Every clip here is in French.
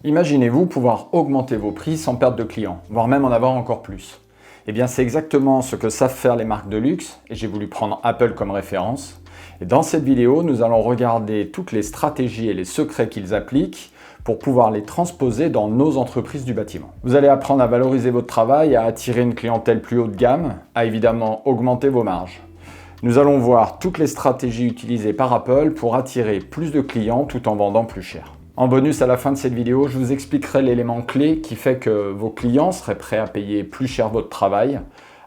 Imaginez-vous pouvoir augmenter vos prix sans perdre de clients, voire même en avoir encore plus. Eh bien, c'est exactement ce que savent faire les marques de luxe et j'ai voulu prendre Apple comme référence. Et dans cette vidéo, nous allons regarder toutes les stratégies et les secrets qu'ils appliquent pour pouvoir les transposer dans nos entreprises du bâtiment. Vous allez apprendre à valoriser votre travail, à attirer une clientèle plus haut de gamme, à évidemment augmenter vos marges. Nous allons voir toutes les stratégies utilisées par Apple pour attirer plus de clients tout en vendant plus cher. En bonus, à la fin de cette vidéo, je vous expliquerai l'élément clé qui fait que vos clients seraient prêts à payer plus cher votre travail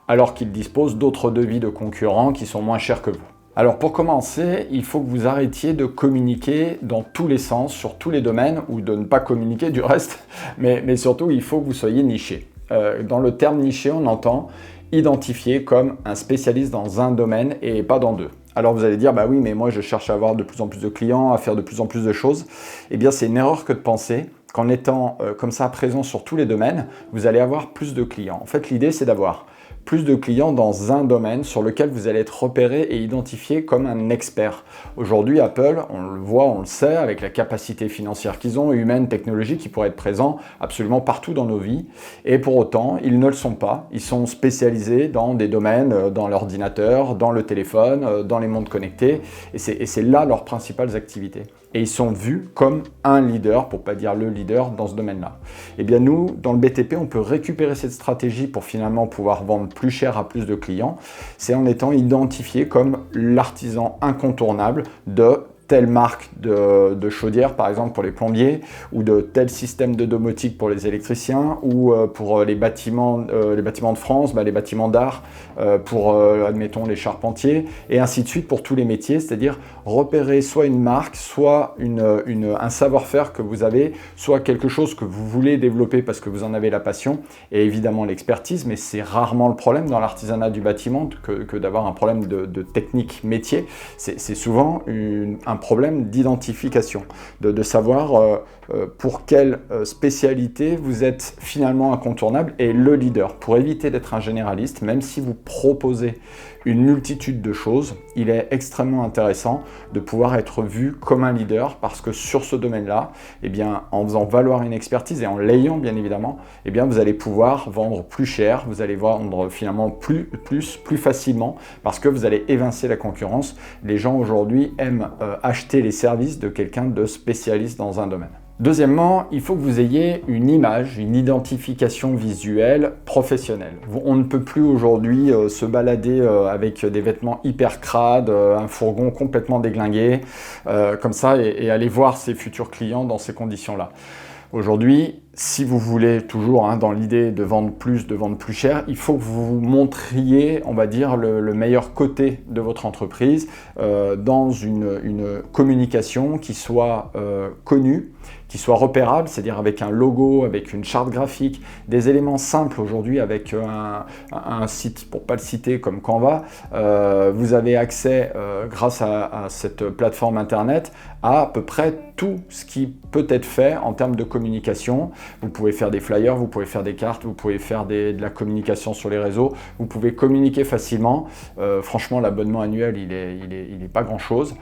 alors qu'ils disposent d'autres devis de concurrents qui sont moins chers que vous. Alors pour commencer, il faut que vous arrêtiez de communiquer dans tous les sens, sur tous les domaines, ou de ne pas communiquer du reste, mais surtout il faut que vous soyez niché. Dans le terme niché, on entend identifié comme un spécialiste dans un domaine et pas dans deux. Alors vous allez dire, bah oui, mais moi je cherche à avoir de plus en plus de clients, à faire de plus en plus de choses. Eh bien c'est une erreur que de penser qu'en étant comme ça présent sur tous les domaines, vous allez avoir plus de clients. En fait, l'idée c'est d'avoir plus de clients dans un domaine sur lequel vous allez être repéré et identifié comme un expert. Aujourd'hui, Apple, on le voit, on le sait, avec la capacité financière qu'ils ont, humaine, technologique, qui pourraient être présents absolument partout dans nos vies. Et pour autant, ils ne le sont pas. Ils sont spécialisés dans des domaines, dans l'ordinateur, dans le téléphone, dans les montres connectées. Et c'est là leurs principales activités. Et ils sont vus comme un leader, pour ne pas dire le leader, dans ce domaine-là. Eh bien nous, dans le BTP, on peut récupérer cette stratégie pour finalement pouvoir vendre plus cher à plus de clients. C'est en étant identifié comme l'artisan incontournable de telle marque de chaudière, par exemple pour les plombiers, ou de tel système de domotique pour les électriciens, ou pour les bâtiments de France, les bâtiments d'art, pour, admettons, les charpentiers, et ainsi de suite pour tous les métiers, c'est-à-dire repérer soit une marque, soit un savoir-faire que vous avez, soit quelque chose que vous voulez développer parce que vous en avez la passion, et évidemment l'expertise, mais c'est rarement le problème dans l'artisanat du bâtiment que d'avoir un problème de technique métier. C'est souvent un problème d'identification, de savoir pour quelle spécialité vous êtes finalement incontournable et le leader. Pour éviter d'être un généraliste, même si vous proposez une multitude de choses, il est extrêmement intéressant de pouvoir être vu comme un leader parce que sur ce domaine-là, eh bien, en faisant valoir une expertise et en l'ayant bien évidemment, eh bien, vous allez pouvoir vendre plus cher, vous allez vendre finalement plus facilement parce que vous allez évincer la concurrence. Les gens aujourd'hui aiment acheter les services de quelqu'un de spécialiste dans un domaine. Deuxièmement, il faut que vous ayez une image, une identification visuelle professionnelle. On ne peut plus aujourd'hui se balader avec des vêtements hyper crades, un fourgon complètement déglingué, comme ça, et aller voir ses futurs clients dans ces conditions-là. Aujourd'hui, si vous voulez toujours, dans l'idée de vendre plus cher, il faut que vous montriez, on va dire, le meilleur côté de votre entreprise dans une communication qui soit connue, qui soit repérable, c'est-à-dire avec un logo, avec une charte graphique, des éléments simples aujourd'hui avec un site, pour ne pas le citer, comme Canva. Vous avez accès, grâce à cette plateforme internet, à peu près tout ce qui peut être fait en termes de communication. Vous pouvez faire des flyers, vous pouvez faire des cartes, vous pouvez faire de la communication sur les réseaux, vous pouvez communiquer facilement. Franchement, l'abonnement annuel, il est pas grand-chose.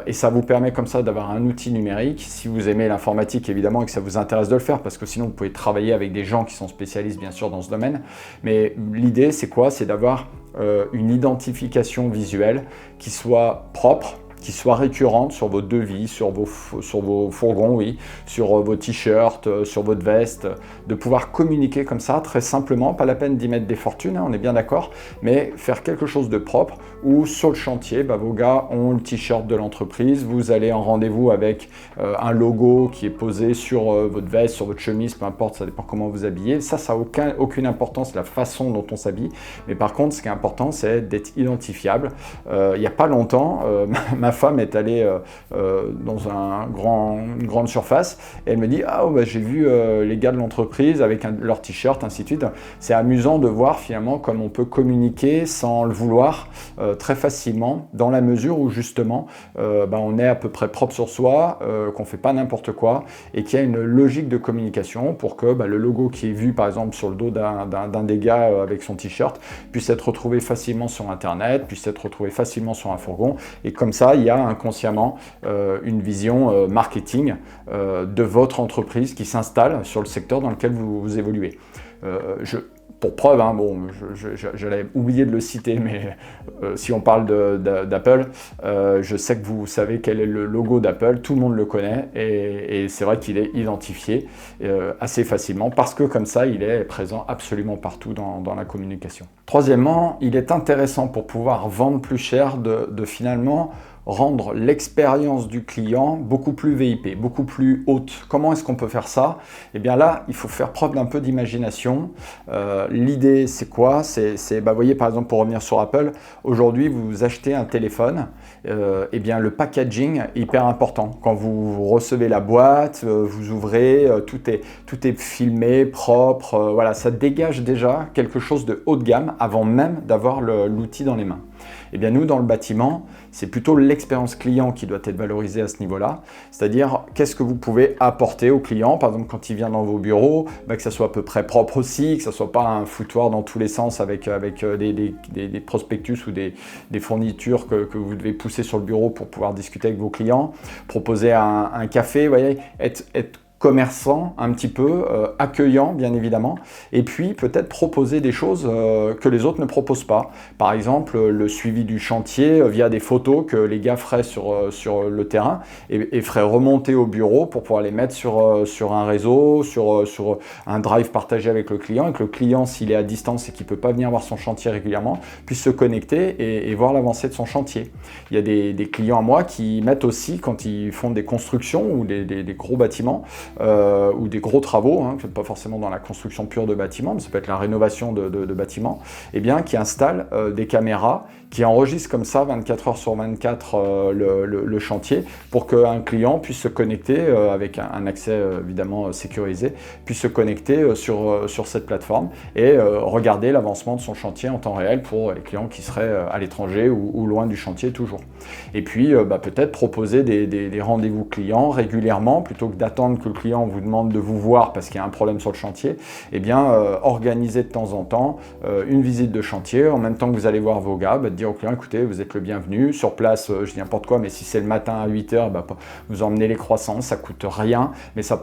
Et ça vous permet comme ça d'avoir un outil numérique. Si vous aimez l'informatique, évidemment, et que ça vous intéresse de le faire, parce que sinon, vous pouvez travailler avec des gens qui sont spécialistes, bien sûr, dans ce domaine. Mais l'idée, c'est quoi? C'est d'avoir une identification visuelle qui soit propre, qui soit récurrente sur vos devis, sur vos fourgons, oui, sur vos t-shirts, sur votre veste, de pouvoir communiquer comme ça très simplement, pas la peine d'y mettre des fortunes, on est bien d'accord, mais faire quelque chose de propre où sur le chantier, vos gars ont le t-shirt de l'entreprise, vous allez en rendez-vous avec un logo qui est posé sur votre veste, sur votre chemise, peu importe, ça dépend comment vous habillez. Ça n'a aucune importance, la façon dont on s'habille, mais par contre, ce qui est important, c'est d'être identifiable. Il n'y a pas longtemps, ma femme est allée dans une grande surface et elle me dit j'ai vu les gars de l'entreprise avec leur t-shirt, ainsi de suite. C'est amusant de voir finalement comme on peut communiquer sans le vouloir très facilement, dans la mesure où justement on est à peu près propre sur soi, qu'on ne fait pas n'importe quoi et qu'il y a une logique de communication pour que le logo qui est vu par exemple sur le dos d'un des gars avec son t-shirt puisse être retrouvé facilement sur internet, puisse être retrouvé facilement sur un fourgon, et comme ça ça, il y a inconsciemment une vision marketing de votre entreprise qui s'installe sur le secteur dans lequel vous évoluez. Pour preuve, hein, bon, j'allais oublier de le citer, mais si on parle d'Apple, je sais que vous savez quel est le logo d'Apple, tout le monde le connaît, et c'est vrai qu'il est identifié assez facilement, parce que comme ça, il est présent absolument partout dans la communication. Troisièmement, il est intéressant pour pouvoir vendre plus cher de finalement rendre l'expérience du client beaucoup plus VIP, beaucoup plus haute. Comment est-ce qu'on peut faire ça? Eh bien là, il faut faire preuve d'un peu d'imagination. L'idée, c'est quoi? Vous voyez, par exemple, pour revenir sur Apple, aujourd'hui, vous achetez un téléphone, eh bien le packaging est hyper important. Quand vous recevez la boîte, vous ouvrez, tout est filmé, propre, voilà, ça dégage déjà quelque chose de haut de gamme avant même d'avoir l'outil dans les mains. Eh bien nous, dans le bâtiment, c'est plutôt l'expérience client qui doit être valorisée à ce niveau-là. C'est-à-dire, qu'est-ce que vous pouvez apporter au client, par exemple, quand il vient dans vos bureaux, que ça soit à peu près propre aussi, que ça ne soit pas un foutoir dans tous les sens avec des prospectus ou des fournitures que vous devez pousser sur le bureau pour pouvoir discuter avec vos clients, proposer un café, vous voyez, être commerçant un petit peu, accueillant bien évidemment, et puis peut-être proposer des choses que les autres ne proposent pas. Par exemple, le suivi du chantier via des photos que les gars feraient sur le terrain et feraient remonter au bureau pour pouvoir les mettre sur un réseau, sur un drive partagé avec le client, et que le client, s'il est à distance et qu'il ne peut pas venir voir son chantier régulièrement, puisse se connecter et voir l'avancée de son chantier. Il y a des clients à moi qui mettent aussi, quand ils font des constructions ou des gros bâtiments, ou des gros travaux, hein, pas forcément dans la construction pure de bâtiments, mais ça peut être la rénovation de bâtiments, eh bien, qui installent des caméras qui enregistrent comme ça 24 heures sur 24 le chantier pour qu'un client puisse se connecter avec un accès évidemment sécurisé, puisse se connecter sur cette plateforme et regarder l'avancement de son chantier en temps réel pour les clients qui seraient à l'étranger ou loin du chantier toujours. Et puis peut-être proposer des rendez-vous clients régulièrement plutôt que d'attendre que le client vous demande de vous voir parce qu'il y a un problème sur le chantier, eh bien organiser de temps en temps une visite de chantier en même temps que vous allez voir vos gars, dire au client, écoutez, vous êtes le bienvenu, sur place, je dis n'importe quoi, mais si c'est le matin à 8h, vous emmenez les croissants, ça coûte rien, mais ça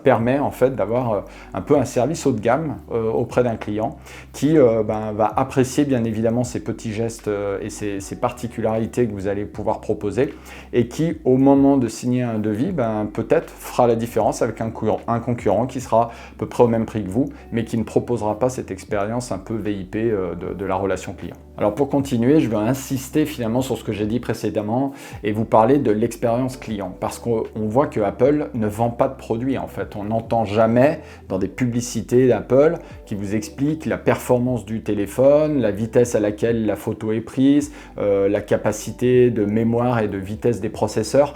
permet en fait d'avoir un peu un service haut de gamme auprès d'un client qui va apprécier bien évidemment ces petits gestes et ces particularités que vous allez pouvoir proposer et qui, au moment de signer un devis, peut-être fera la différence avec un concurrent qui sera à peu près au même prix que vous, mais qui ne proposera pas cette expérience un peu VIP de la relation client. Alors pour continuer, je vais insister finalement sur ce que j'ai dit précédemment et vous parler de l'expérience client, parce qu'on voit que Apple ne vend pas de produits en fait. On n'entend jamais dans des publicités d'Apple qui vous expliquent la performance du téléphone, la vitesse à laquelle la photo est prise, la capacité de mémoire et de vitesse des processeurs.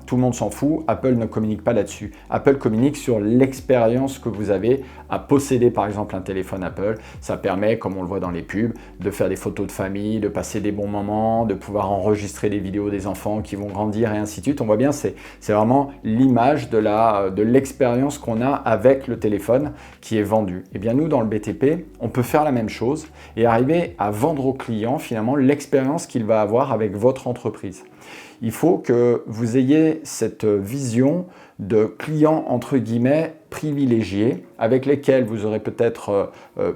Tout le monde s'en fout, Apple ne communique pas là-dessus. Apple communique sur l'expérience que vous avez à posséder par exemple un téléphone Apple. Ça permet, comme on le voit dans les pubs, de faire des photos de famille, de passer des bons moments, de pouvoir enregistrer des vidéos des enfants qui vont grandir et ainsi de suite. On voit bien, c'est vraiment l'image de l'expérience qu'on a avec le téléphone qui est vendu. Et bien nous, dans le BTP, on peut faire la même chose et arriver à vendre au client finalement l'expérience qu'il va avoir avec votre entreprise. Il faut que vous ayez cette vision de clients entre guillemets privilégiés avec lesquels vous aurez peut-être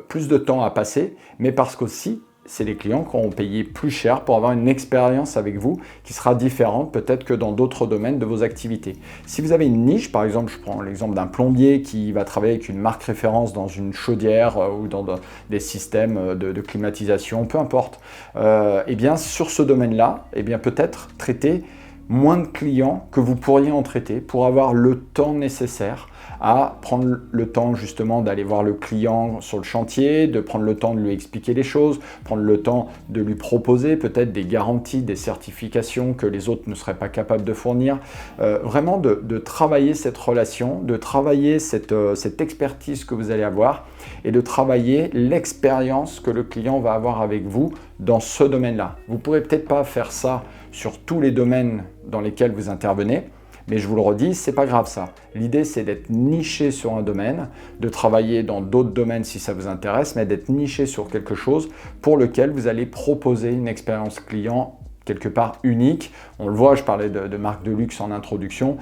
plus de temps à passer, mais parce qu'aussi c'est des clients qui auront payé plus cher pour avoir une expérience avec vous qui sera différente peut-être que dans d'autres domaines de vos activités. Si vous avez une niche, par exemple, je prends l'exemple d'un plombier qui va travailler avec une marque référence dans une chaudière ou dans des systèmes de climatisation, peu importe, eh bien sur ce domaine-là, eh bien peut-être traiter moins de clients que vous pourriez en traiter pour avoir le temps nécessaire à prendre le temps justement d'aller voir le client sur le chantier, de prendre le temps de lui expliquer les choses, prendre le temps de lui proposer peut-être des garanties, des certifications que les autres ne seraient pas capables de fournir. Vraiment de travailler cette relation, de travailler cette expertise que vous allez avoir et de travailler l'expérience que le client va avoir avec vous dans ce domaine-là. Vous ne pourrez peut-être pas faire ça sur tous les domaines dans lesquels vous intervenez, mais je vous le redis, c'est pas grave ça. L'idée, c'est d'être niché sur un domaine, de travailler dans d'autres domaines si ça vous intéresse, mais d'être niché sur quelque chose pour lequel vous allez proposer une expérience client quelque part unique. On le voit, je parlais de marques de luxe en introduction.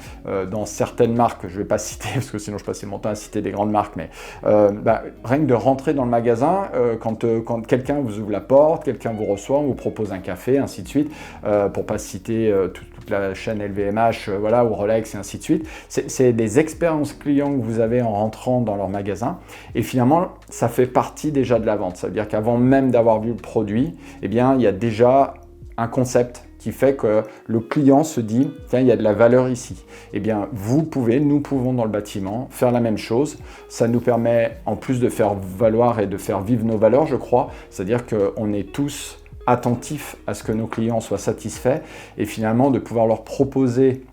Dans certaines marques, je ne vais pas citer, parce que sinon je passais mon temps à citer des grandes marques, mais rien que de rentrer dans le magasin, quand quelqu'un vous ouvre la porte, quelqu'un vous reçoit, on vous propose un café, ainsi de suite, pour ne pas citer toute la chaîne LVMH, voilà, ou Rolex, et ainsi de suite. C'est des expériences clients que vous avez en rentrant dans leur magasin, et finalement, ça fait partie déjà de la vente. Ça veut dire qu'avant même d'avoir vu le produit, eh bien, il y a déjà un concept qui fait que le client se dit « tiens, il y a de la valeur ici ». Eh bien, nous pouvons dans le bâtiment faire la même chose. Ça nous permet, en plus de faire valoir et de faire vivre nos valeurs, je crois, c'est-à-dire qu'on est tous attentifs à ce que nos clients soient satisfaits et finalement de pouvoir leur proposer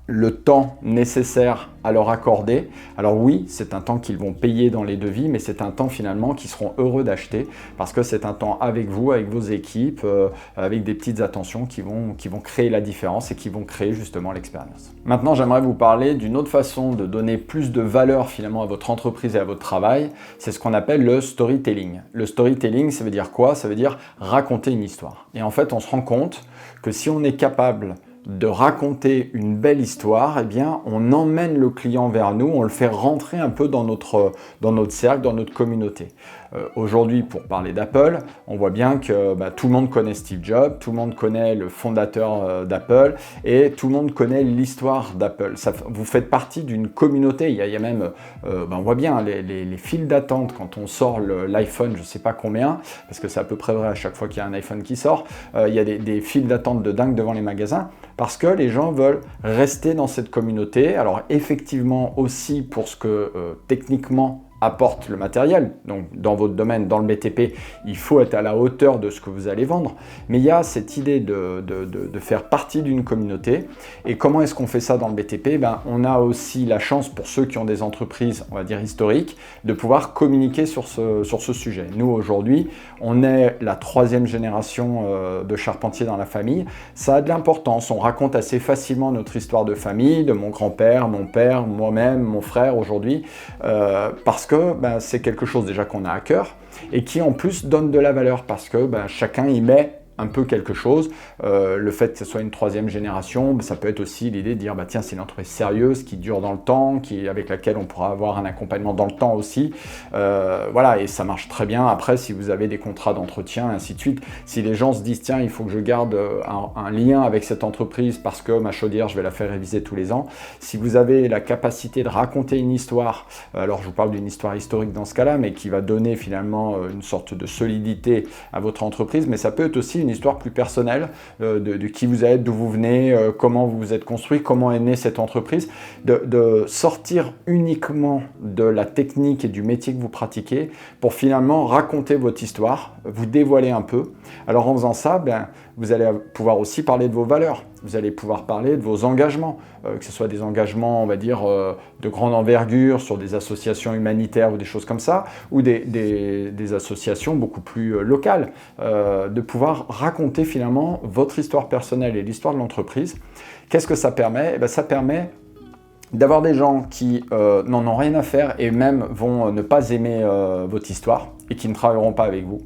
le temps nécessaire à leur accorder. Alors oui, c'est un temps qu'ils vont payer dans les devis, mais c'est un temps finalement qu'ils seront heureux d'acheter parce que c'est un temps avec vous, avec vos équipes, avec des petites attentions qui vont créer la différence et qui vont créer justement l'expérience. Maintenant, j'aimerais vous parler d'une autre façon de donner plus de valeur finalement à votre entreprise et à votre travail. C'est ce qu'on appelle le storytelling. Le storytelling, ça veut dire quoi? Ça veut dire raconter une histoire. Et en fait, on se rend compte que si on est capable de raconter une belle histoire, eh bien, on emmène le client vers nous, on le fait rentrer un peu dans notre cercle, dans notre communauté. Aujourd'hui, pour parler d'Apple, on voit bien que tout le monde connaît Steve Jobs, tout le monde connaît le fondateur d'Apple et tout le monde connaît l'histoire d'Apple. Vous faites partie d'une communauté. Il y a même, on voit bien les files d'attente quand on sort l'iPhone, je ne sais pas combien, parce que c'est à peu près vrai à chaque fois qu'il y a un iPhone qui sort. Il y a des files d'attente de dingue devant les magasins parce que les gens veulent rester dans cette communauté. Alors effectivement aussi pour ce que techniquement apporte le matériel, donc dans votre domaine, dans le BTP, il faut être à la hauteur de ce que vous allez vendre, mais il y a cette idée de faire partie d'une communauté. Et comment est-ce qu'on fait ça dans le BTP? On a aussi la chance, pour ceux qui ont des entreprises, on va dire historiques, de pouvoir communiquer sur ce sujet. Nous, aujourd'hui, on est la 3e génération de charpentiers dans la famille. Ça a de l'importance, on raconte assez facilement notre histoire de famille, de mon grand-père, mon père, moi-même, mon frère aujourd'hui, parce que c'est quelque chose déjà qu'on a à cœur et qui en plus donne de la valeur parce que chacun y met un peu quelque chose. Le fait que ce soit une 3e génération, ça peut être aussi l'idée de dire tiens, c'est une entreprise sérieuse qui dure dans le temps, avec laquelle on pourra avoir un accompagnement dans le temps aussi. Voilà, et ça marche très bien. Après, si vous avez des contrats d'entretien, ainsi de suite, si les gens se disent tiens, il faut que je garde un lien avec cette entreprise parce que ma chaudière, je vais la faire réviser tous les ans. Si vous avez la capacité de raconter une histoire, alors je vous parle d'une histoire historique dans ce cas-là, mais qui va donner finalement une sorte de solidité à votre entreprise, mais ça peut être aussi une histoire plus personnelle de qui vous êtes, d'où vous venez, comment vous vous êtes construit, comment est née cette entreprise, de sortir uniquement de la technique et du métier que vous pratiquez pour finalement raconter votre histoire, vous dévoiler un peu. Alors en faisant ça, vous allez pouvoir aussi parler de vos valeurs, vous allez pouvoir parler de vos engagements, que ce soit des engagements, on va dire, de grande envergure sur des associations humanitaires ou des choses comme ça, ou des associations beaucoup plus locales, de pouvoir raconter finalement votre histoire personnelle et l'histoire de l'entreprise. Qu'est-ce que ça permet? Ça permet d'avoir des gens qui n'en ont rien à faire et même vont ne pas aimer votre histoire et qui ne travailleront pas avec vous.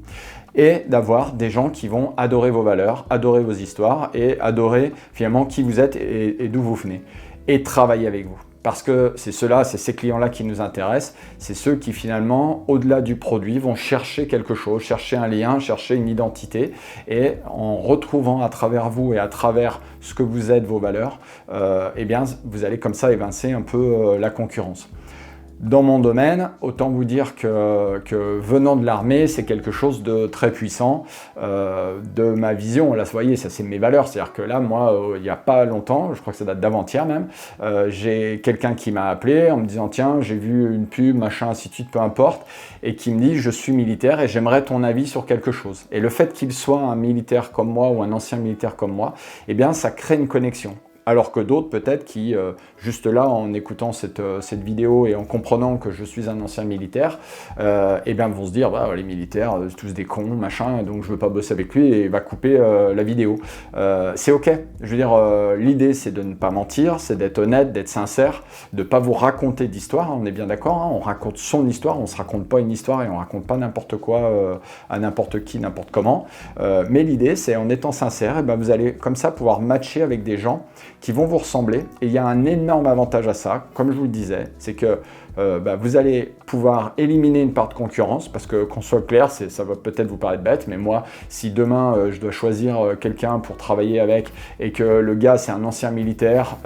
Et d'avoir des gens qui vont adorer vos valeurs, adorer vos histoires et adorer finalement qui vous êtes et d'où vous venez. Et travailler avec vous. Parce que c'est ces clients-là qui nous intéressent, c'est ceux qui finalement, au-delà du produit, vont chercher quelque chose, chercher un lien, chercher une identité. Et en retrouvant à travers vous et à travers ce que vous êtes, vos valeurs, vous allez comme ça évincer un peu la concurrence. Dans mon domaine, autant vous dire que venant de l'armée, c'est quelque chose de très puissant. De ma vision, là, vous voyez, ça c'est mes valeurs. C'est-à-dire que là, moi, il n'y a pas longtemps, je crois que ça date d'avant-hier même, j'ai quelqu'un qui m'a appelé en me disant « Tiens, j'ai vu une pub, machin, ainsi de suite, peu importe », et qui me dit « Je suis militaire et j'aimerais ton avis sur quelque chose ». Et le fait qu'il soit un militaire comme moi ou un ancien militaire comme moi, ça crée une connexion. Alors que d'autres, peut-être, qui, juste là, en écoutant cette vidéo et en comprenant que je suis un ancien militaire, eh bien, vont se dire, bah, les militaires, c'est tous des cons, machin, donc je veux pas bosser avec lui et va couper la vidéo. C'est ok. Je veux dire, l'idée, c'est de ne pas mentir, c'est d'être honnête, d'être sincère, de pas vous raconter d'histoire, on est bien d'accord, hein, on raconte son histoire, on se raconte pas une histoire et on raconte pas n'importe quoi à n'importe qui, n'importe comment. Mais l'idée, c'est en étant sincère, eh ben, vous allez comme ça pouvoir matcher avec des gens qui vont vous ressembler. Et il y a un énorme avantage à ça, comme je vous le disais, c'est que vous allez pouvoir éliminer une part de concurrence, parce que qu'on soit clair, ça va peut-être vous paraître bête, mais moi, si demain je dois choisir quelqu'un pour travailler avec et que le gars c'est un ancien militaire,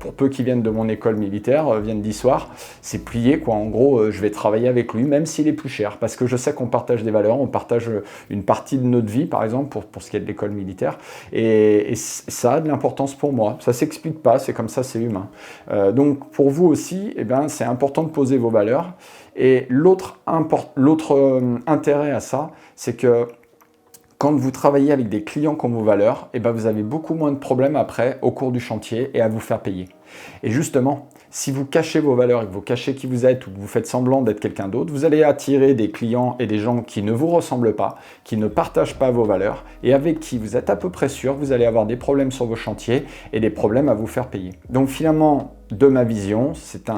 pour peu qu'il vienne de mon école militaire, vienne d'histoire, c'est plié quoi. En gros, je vais travailler avec lui, même s'il est plus cher, parce que je sais qu'on partage des valeurs, on partage une partie de notre vie, par exemple, pour ce qui est de l'école militaire, et ça a de l'importance pour moi. Ça s'explique pas, c'est comme ça, c'est humain. Donc pour vous aussi, eh ben, c'est important de poser vos valeurs. Et l'autre intérêt à ça, c'est que quand vous travaillez avec des clients qui ont vos valeurs, eh ben vous avez beaucoup moins de problèmes après au cours du chantier et à vous faire payer. Et justement, si vous cachez vos valeurs et que vous cachez qui vous êtes ou que vous faites semblant d'être quelqu'un d'autre, vous allez attirer des clients et des gens qui ne vous ressemblent pas, qui ne partagent pas vos valeurs et avec qui vous êtes à peu près sûr, vous allez avoir des problèmes sur vos chantiers et des problèmes à vous faire payer. Donc finalement, de ma vision, c'est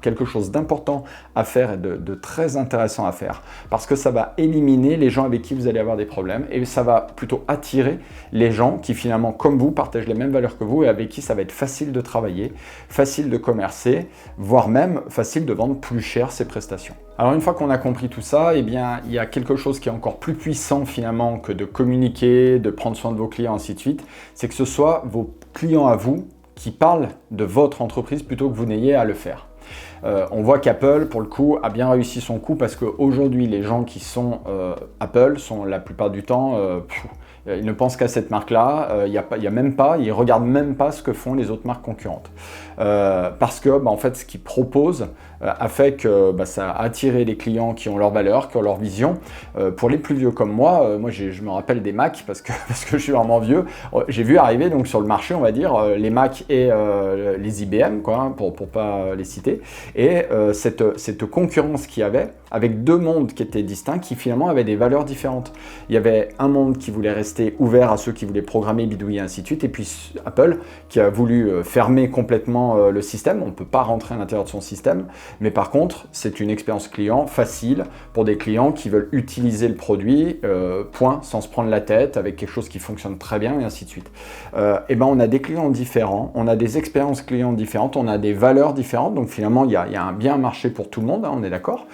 quelque chose d'important à faire et de très intéressant à faire parce que ça va éliminer les gens avec qui vous allez avoir des problèmes et ça va plutôt attirer les gens qui finalement, comme vous, partagent les mêmes valeurs que vous et avec qui ça va être facile de travailler, facile de commercer, voire même facile de vendre plus cher ses prestations. Alors une fois qu'on a compris tout ça, eh bien, il y a quelque chose qui est encore plus puissant finalement que de communiquer, de prendre soin de vos clients, ainsi de suite, c'est que ce soit vos clients à vous qui parlent de votre entreprise plutôt que vous n'ayez à le faire. On voit qu'Apple, pour le coup, a bien réussi son coup parce qu'aujourd'hui, les gens qui sont Apple sont la plupart du temps, ils ne pensent qu'à cette marque-là, ils ne regardent même pas ce que font les autres marques concurrentes. Parce que, en fait, ce qu'ils proposent a fait que ça a attiré des clients qui ont leurs valeurs, qui ont leur vision. Pour les plus vieux comme moi, je me rappelle des Mac parce que je suis vraiment vieux. J'ai vu arriver donc sur le marché, on va dire, les Mac et les IBM, quoi, hein, pour pas les citer. Et cette concurrence qu'il y avait, avec deux mondes qui étaient distincts, qui finalement avaient des valeurs différentes. Il y avait un monde qui voulait rester ouvert à ceux qui voulaient programmer, bidouiller, ainsi de suite, et puis Apple qui a voulu fermer complètement le système. On ne peut pas rentrer à l'intérieur de son système, mais par contre, c'est une expérience client facile pour des clients qui veulent utiliser le produit, point, sans se prendre la tête, avec quelque chose qui fonctionne très bien, et ainsi de suite. On a des clients différents, on a des expériences clients différentes, on a des valeurs différentes, donc finalement, il y a bien un marché pour tout le monde, hein, on est d'accord.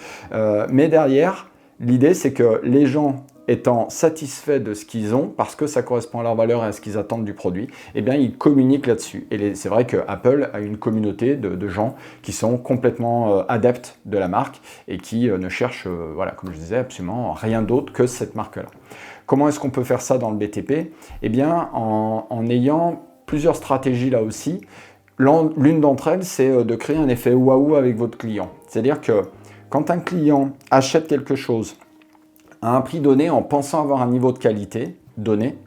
Mais derrière, l'idée, c'est que les gens étant satisfaits de ce qu'ils ont, parce que ça correspond à leurs valeurs et à ce qu'ils attendent du produit, eh bien, ils communiquent là-dessus. Et c'est vrai que Apple a une communauté de gens qui sont complètement adeptes de la marque et qui ne cherchent, comme je disais, absolument rien d'autre que cette marque-là. Comment est-ce qu'on peut faire ça dans le BTP? Eh bien, en ayant plusieurs stratégies là aussi. L'une d'entre elles, c'est de créer un effet waouh avec votre client. C'est-à-dire que quand un client achète quelque chose à un prix donné en pensant avoir un niveau de qualité donné,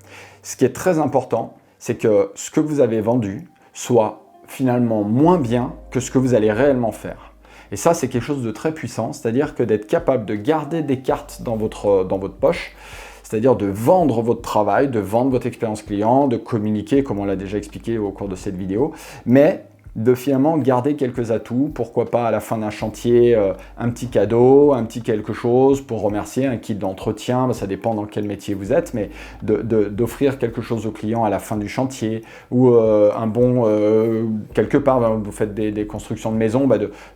ce qui est très important, c'est que ce que vous avez vendu soit finalement moins bien que ce que vous allez réellement faire. Et ça, c'est quelque chose de très puissant, c'est-à-dire que d'être capable de garder des cartes dans votre poche, c'est-à-dire de vendre votre travail, de vendre votre expérience client, de communiquer, comme on l'a déjà expliqué au cours de cette vidéo, mais de finalement garder quelques atouts, pourquoi pas à la fin d'un chantier, un petit cadeau, un petit quelque chose pour remercier, un kit d'entretien, ça dépend dans quel métier vous êtes, mais d'offrir quelque chose au client à la fin du chantier, ou un bon, quelque part, vous faites des constructions de maison,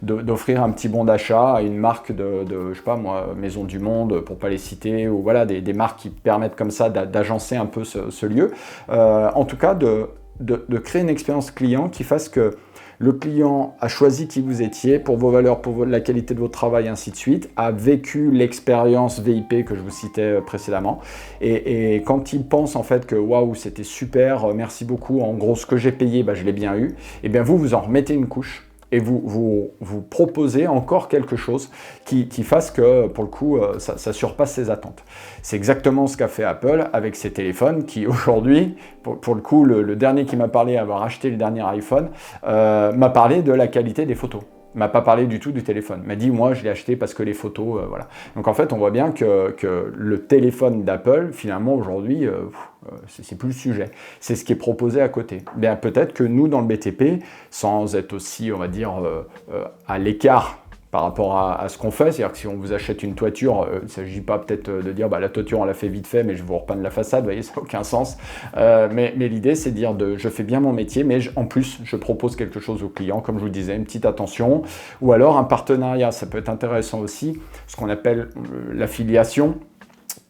d'offrir un petit bon d'achat à une marque je sais pas moi, Maison du Monde, pour pas les citer, ou voilà, des marques qui permettent comme ça d'agencer un peu ce lieu. En tout cas, de créer une expérience client qui fasse que le client a choisi qui vous étiez pour vos valeurs, pour la qualité de votre travail, ainsi de suite, a vécu l'expérience VIP que je vous citais précédemment. Et quand il pense en fait que waouh, c'était super, merci beaucoup, en gros ce que j'ai payé, je l'ai bien eu, et bien vous en remettez une couche et vous proposez encore quelque chose qui fasse que, pour le coup, ça surpasse ses attentes. C'est exactement ce qu'a fait Apple avec ses téléphones qui, aujourd'hui, pour le coup, le dernier qui m'a parlé, avoir acheté le dernier iPhone, m'a parlé de la qualité des photos. M'a pas parlé du tout du téléphone. M'a dit, moi, je l'ai acheté parce que les photos, voilà. Donc, en fait, on voit bien que le téléphone d'Apple, finalement, aujourd'hui, c'est plus le sujet. C'est ce qui est proposé à côté. Bien, peut-être que nous, dans le BTP, sans être aussi, on va dire, à l'écart par rapport à ce qu'on fait, c'est-à-dire que si on vous achète une toiture, il ne s'agit pas peut-être de dire la toiture on l'a fait vite fait, mais je vous repeindre la façade, vous voyez, ça n'a aucun sens. Mais l'idée c'est de dire je fais bien mon métier, mais en plus je propose quelque chose au client, comme je vous disais, une petite attention, ou alors un partenariat, ça peut être intéressant aussi, ce qu'on appelle l'affiliation.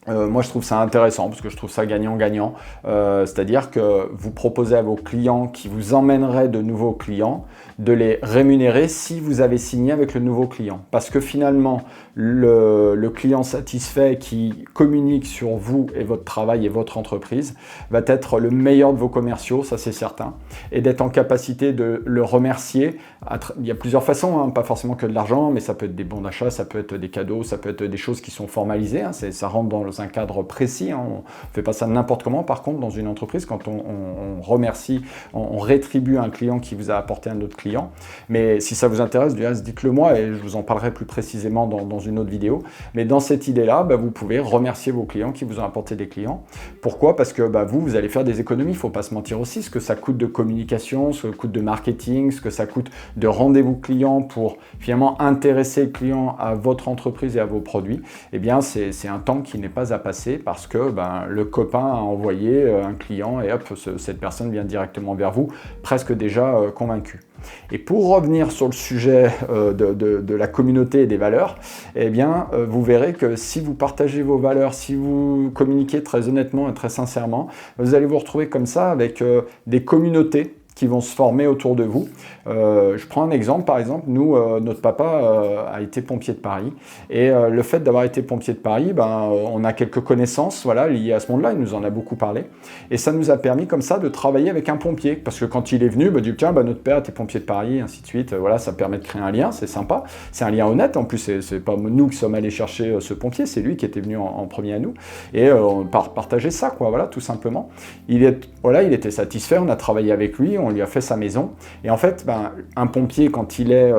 Moi, je trouve ça intéressant parce que je trouve ça gagnant-gagnant. C'est-à-dire que vous proposez à vos clients qui vous emmèneraient de nouveaux clients de les rémunérer si vous avez signé avec le nouveau client. Parce que finalement, le client satisfait qui communique sur vous et votre travail et votre entreprise va être le meilleur de vos commerciaux, ça c'est certain. Et d'être en capacité de le remercier. Il y a plusieurs façons, hein, pas forcément que de l'argent, mais ça peut être des bons d'achat, ça peut être des cadeaux, ça peut être des choses qui sont formalisées. Hein, ça rentre dans un cadre précis, hein, on ne fait pas ça n'importe comment. Par contre, dans une entreprise, quand on remercie, on rétribue un client qui vous a apporté un autre client. Mais si ça vous intéresse, dites-le moi et je vous en parlerai plus précisément dans une autre vidéo. Mais dans cette idée-là, vous pouvez remercier vos clients qui vous ont apporté des clients. Pourquoi? Parce que vous allez faire des économies, il ne faut pas se mentir aussi, ce que ça coûte de communication, ce que ça coûte de marketing, ce que ça coûte de rendez-vous clients pour finalement intéresser le client à votre entreprise et à vos produits. Eh bien, c'est un temps qui n'est pas à passer parce que le copain a envoyé un client et hop, cette personne vient directement vers vous, presque déjà convaincu. Et pour revenir sur le sujet de la communauté et des valeurs, eh bien, vous verrez que si vous partagez vos valeurs, si vous communiquez très honnêtement et très sincèrement, vous allez vous retrouver comme ça avec des communautés qui vont se former autour de vous. Je prends un exemple, par exemple, nous, notre papa a été pompier de Paris, et le fait d'avoir été pompier de Paris, on a quelques connaissances liées à ce monde-là, il nous en a beaucoup parlé, et ça nous a permis comme ça de travailler avec un pompier, parce que quand il est venu, dit tiens, notre père était pompier de Paris, et ainsi de suite, ça permet de créer un lien, c'est sympa, c'est un lien honnête, en plus c'est pas nous qui sommes allés chercher ce pompier, c'est lui qui était venu en premier à nous, et on partageait ça, tout simplement. Il était satisfait, on a travaillé avec lui, on lui a fait sa maison. Et en fait, un pompier, quand il est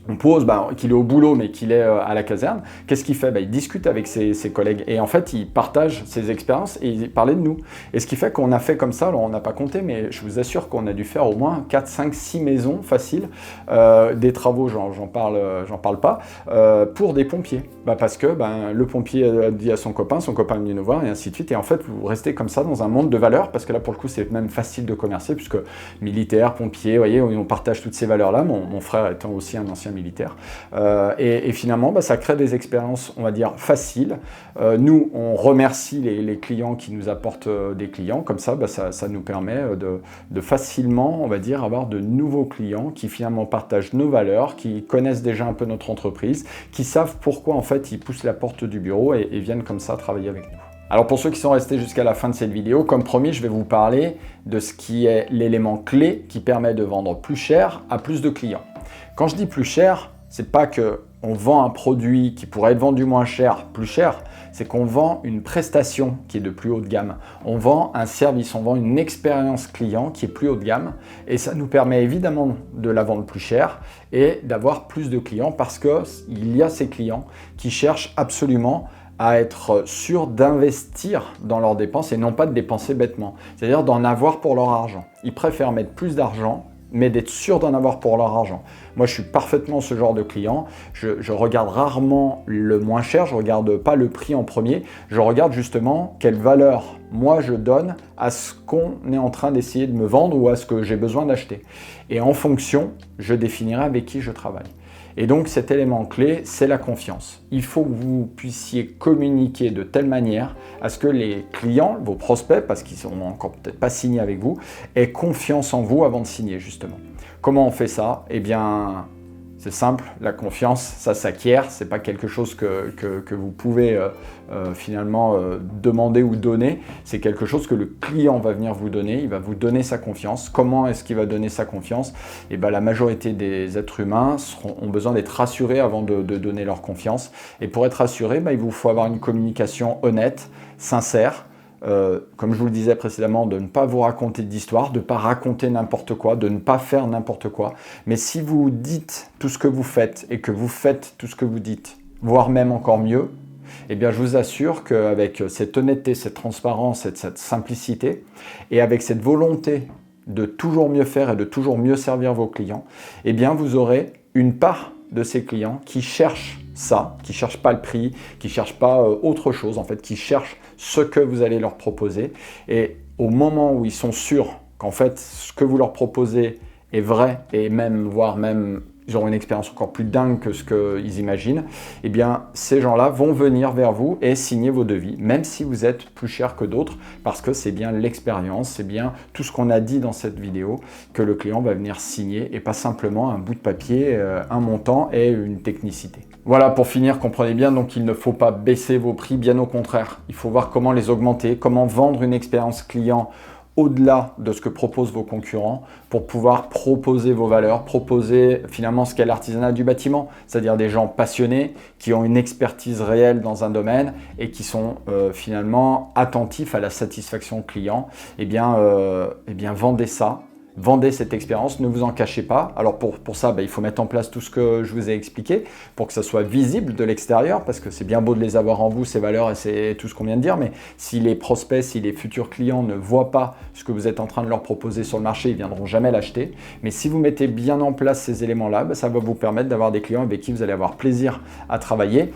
on pose, qu'il est au boulot mais qu'il est à la caserne, qu'est-ce qu'il fait? Il discute avec ses collègues et en fait il partage ses expériences et il parlait de nous. Et ce qui fait qu'on a fait comme ça, alors on n'a pas compté, mais je vous assure qu'on a dû faire au moins 4, 5, 6 maisons faciles, des travaux, j'en parle pas, pour des pompiers. Parce que le pompier a dit à son copain est venu nous voir et ainsi de suite. Et en fait vous restez comme ça dans un monde de valeurs, parce que là pour le coup c'est même facile de commercer, puisque militaire, pompier, vous voyez, on partage toutes ces valeurs-là, mon frère étant aussi un ancien militaire. Et finalement, ça crée des expériences, on va dire, faciles. Nous, on remercie les clients qui nous apportent des clients. Comme ça, ça nous permet de facilement, on va dire, avoir de nouveaux clients qui finalement partagent nos valeurs, qui connaissent déjà un peu notre entreprise, qui savent pourquoi, en fait, ils poussent la porte du bureau et viennent comme ça travailler avec nous. Alors pour ceux qui sont restés jusqu'à la fin de cette vidéo, comme promis, je vais vous parler de ce qui est l'élément clé qui permet de vendre plus cher à plus de clients. Quand je dis plus cher, c'est pas qu'on vend un produit qui pourrait être vendu moins cher, plus cher, c'est qu'on vend une prestation qui est de plus haut de gamme. On vend un service, on vend une expérience client qui est plus haut de gamme et ça nous permet évidemment de la vendre plus cher et d'avoir plus de clients parce qu'il y a ces clients qui cherchent absolument à être sûrs d'investir dans leurs dépenses et non pas de dépenser bêtement, c'est-à-dire d'en avoir pour leur argent. Ils préfèrent mettre plus d'argent mais d'être sûr d'en avoir pour leur argent. Moi, je suis parfaitement ce genre de client. Je regarde rarement le moins cher, je ne regarde pas le prix en premier. Je regarde justement quelle valeur moi je donne à ce qu'on est en train d'essayer de me vendre ou à ce que j'ai besoin d'acheter. Et en fonction, je définirai avec qui je travaille. Et donc cet élément clé, c'est la confiance. Il faut que vous puissiez communiquer de telle manière à ce que les clients, vos prospects, parce qu'ils sont encore peut-être pas signés avec vous, aient confiance en vous avant de signer justement. Comment on fait ça? Eh bien, C'est simple, la confiance, ça s'acquiert, c'est pas quelque chose que vous pouvez finalement demander ou donner, c'est quelque chose que le client va venir vous donner, il va vous donner sa confiance. Comment est-ce qu'il va donner sa confiance? Et ben, la majorité des êtres humains ont besoin d'être rassurés avant de donner leur confiance. Et pour être rassuré, ben, il vous faut avoir une communication honnête, sincère, comme je vous le disais précédemment, de ne pas vous raconter d'histoire, de ne pas raconter n'importe quoi, de ne pas faire n'importe quoi. Mais si vous dites tout ce que vous faites et que vous faites tout ce que vous dites, voire même encore mieux, eh bien je vous assure qu'avec cette honnêteté, cette transparence et cette simplicité, et avec cette volonté de toujours mieux faire et de toujours mieux servir vos clients, eh bien vous aurez une part de ces clients qui cherchent ça, qui ne cherchent pas le prix, qui ne cherchent pas autre chose, en fait, qui cherchent ce que vous allez leur proposer. Et au moment où ils sont sûrs qu'en fait, ce que vous leur proposez est vrai, et même, voire même, ils auront une expérience encore plus dingue que ce qu'ils imaginent, eh bien, ces gens-là vont venir vers vous et signer vos devis, même si vous êtes plus cher que d'autres, parce que c'est bien l'expérience, c'est bien tout ce qu'on a dit dans cette vidéo que le client va venir signer et pas simplement un bout de papier, un montant et une technicité. Voilà, pour finir, comprenez bien, donc il ne faut pas baisser vos prix, bien au contraire. Il faut voir comment les augmenter, comment vendre une expérience client au-delà de ce que proposent vos concurrents pour pouvoir proposer vos valeurs, proposer finalement ce qu'est l'artisanat du bâtiment, c'est-à-dire des gens passionnés qui ont une expertise réelle dans un domaine et qui sont finalement attentifs à la satisfaction client. Eh bien, vendez ça. Vendez cette expérience, ne vous en cachez pas. Alors pour ça, il faut mettre en place tout ce que je vous ai expliqué pour que ça soit visible de l'extérieur, parce que c'est bien beau de les avoir en vous, ces valeurs, et c'est tout ce qu'on vient de dire, mais si les prospects, si les futurs clients ne voient pas ce que vous êtes en train de leur proposer sur le marché, ils ne viendront jamais l'acheter. Mais si vous mettez bien en place ces éléments-là, ça va vous permettre d'avoir des clients avec qui vous allez avoir plaisir à travailler.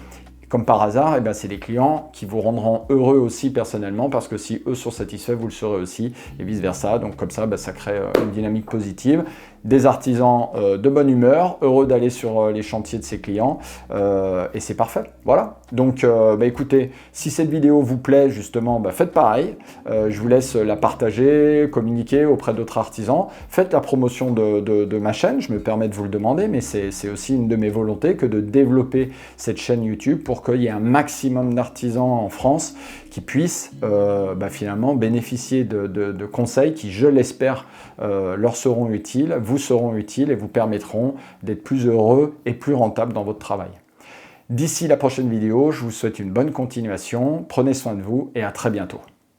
Comme par hasard, c'est des clients qui vous rendront heureux aussi personnellement, parce que si eux sont satisfaits, vous le serez aussi, et vice-versa. Donc comme ça, ça crée une dynamique positive. Des artisans de bonne humeur, heureux d'aller sur les chantiers de ses clients, et c'est parfait. Voilà. Donc écoutez, si cette vidéo vous plaît justement, faites pareil. Je vous laisse la partager, communiquer auprès d'autres artisans. Faites la promotion de ma chaîne, je me permets de vous le demander, mais c'est aussi une de mes volontés que de développer cette chaîne YouTube pour qu'il y ait un maximum d'artisans en France qui puissent finalement bénéficier de conseils qui, je l'espère, leur seront utiles, vous seront utiles et vous permettront d'être plus heureux et plus rentables dans votre travail. D'ici la prochaine vidéo, je vous souhaite une bonne continuation, prenez soin de vous et à très bientôt.